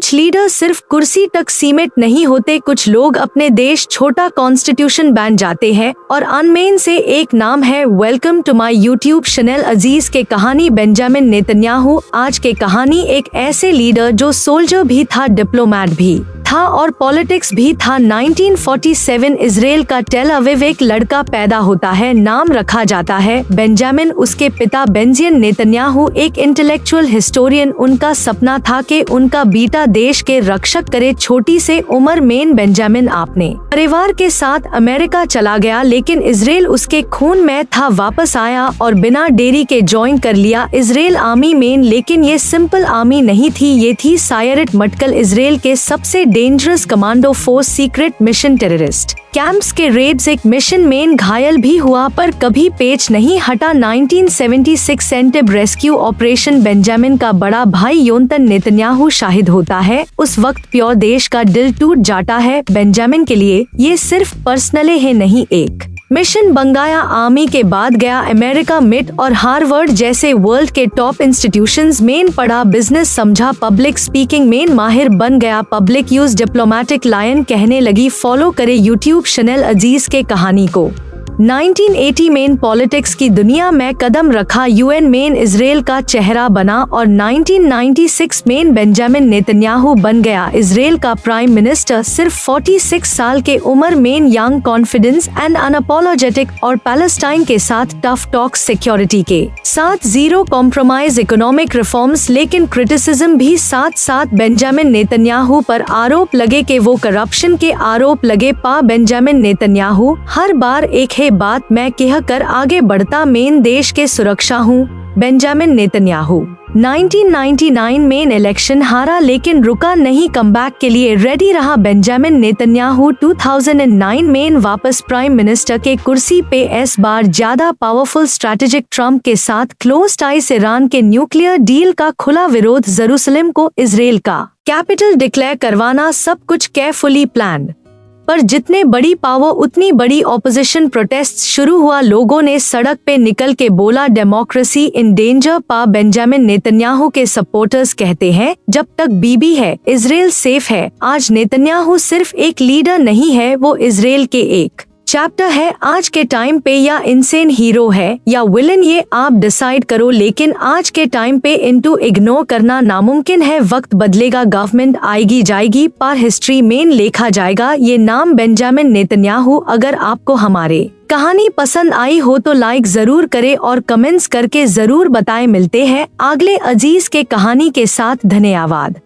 कुछ लीडर सिर्फ कुर्सी तक सीमित नहीं होते, कुछ लोग अपने देश छोटा कॉन्स्टिट्यूशन बन जाते हैं। और अनमेन से एक नाम है। Welcome to my YouTube channel Aziz के कहानी बेंजामिन नेतन्याहू। आज के कहानी एक ऐसे लीडर जो सोल्जर भी था, डिप्लोमैट भी था और पॉलिटिक्स भी था। 1947 इजराइल का टेल अवीव एक लड़का पैदा होता है, नाम रखा जाता है बेंजामिन। उसके पिता बेंजामिन नेतन्याहू एक इंटेलेक्चुअल हिस्टोरियन। उनका सपना था कि उनका बेटा देश के रक्षक करे। छोटी से उम्र में बेंजामिन अपने परिवार के साथ अमेरिका चला गया, लेकिन इजराइल उसके खून में था। वापस आया और बिना देरी के ज्वाइन कर लिया इजराइल आर्मी में। लेकिन ये सिंपल आर्मी नहीं थी, ये थी सायरट मटकल, इजराइल के सबसे dangerous commando force, secret mission, terrorist camps के रेड्स। एक मिशन में घायल भी हुआ पर कभी पेच नहीं हटा। 1976 सेंटिब रेस्क्यू ऑपरेशन। बेंजामिन का बड़ा भाई योनतन नेतन्याहू शहीद होता है। उस वक्त प्योर देश का दिल टूट जाता है। बेंजामिन के लिए ये सिर्फ पर्सनल है नहीं, एक मिशन बन गया। आर्मी के बाद गया अमेरिका, मिट और हार्वर्ड जैसे वर्ल्ड के टॉप इंस्टीट्यूशंस में पढ़ा, बिजनेस समझा, पब्लिक स्पीकिंग में माहिर बन गया। पब्लिक यूज डिप्लोमेटिक लाइन कहने लगी। फॉलो करे यूट्यूब चैनल अजीज के कहानी को। 1980 में पॉलिटिक्स की दुनिया में कदम रखा, यूएन में इजराइल का चेहरा बना और 1996 में बेंजामिन नेतन्याहू बन गया इजराइल का प्राइम मिनिस्टर। सिर्फ 46 साल के उम्र में यंग, कॉन्फिडेंस एंड अनअपोलोजेटिक और पैलेस्टाइन के साथ टफ टॉक्स, सिक्योरिटी के साथ जीरो कॉम्प्रोमाइज, इकोनॉमिक रिफॉर्म्स। लेकिन क्रिटिसिज्म भी साथ साथ। बेंजामिन नेतन्याहू पर आरोप लगे कि वो करप्शन के आरोप लगे। बेंजामिन नेतन्याहू हर बार एक है बात मैं कह कर आगे बढ़ता, मेन देश के सुरक्षा हूँ। बेंजामिन नेतन्याहू 1999 में इलेक्शन हारा लेकिन रुका नहीं, कमबैक के लिए रेडी रहा। बेंजामिन नेतन्याहू 2009 में वापस प्राइम मिनिस्टर के कुर्सी पे, इस बार ज्यादा पावरफुल, स्ट्रैटेजिक, ट्रम्प के साथ क्लोज टाइज। ईरान के न्यूक्लियर डील का खुला विरोध, जेरूसलम को इजराइल का कैपिटल डिक्लेयर करवाना, सब कुछ केयरफुली प्लान। पर जितने बड़ी पावर उतनी बड़ी ऑपोजिशन। प्रोटेस्ट शुरू हुआ, लोगों ने सड़क पे निकल के बोला democracy in danger. Benjamin Netanyahu के सपोर्टर्स कहते हैं जब तक बीबी है इजराइल सेफ है। आज नेतन्याहू सिर्फ एक लीडर नहीं है, वो इजराइल के एक चैप्टर है आज के टाइम पे। या इंसेन हीरो है या विलन, ये आप डिसाइड करो। लेकिन आज के टाइम पे इनको इग्नोर करना नामुमकिन है। वक्त बदलेगा, गवर्नमेंट आएगी जाएगी, पर हिस्ट्री में लिखा जाएगा ये नाम बेंजामिन नेतन्याहू। अगर आपको हमारे कहानी पसंद आई हो तो लाइक जरूर करें और कमेंट्स करके जरूर बताएं। मिलते हैं अगले अजीज के कहानी के साथ। धन्यवाद।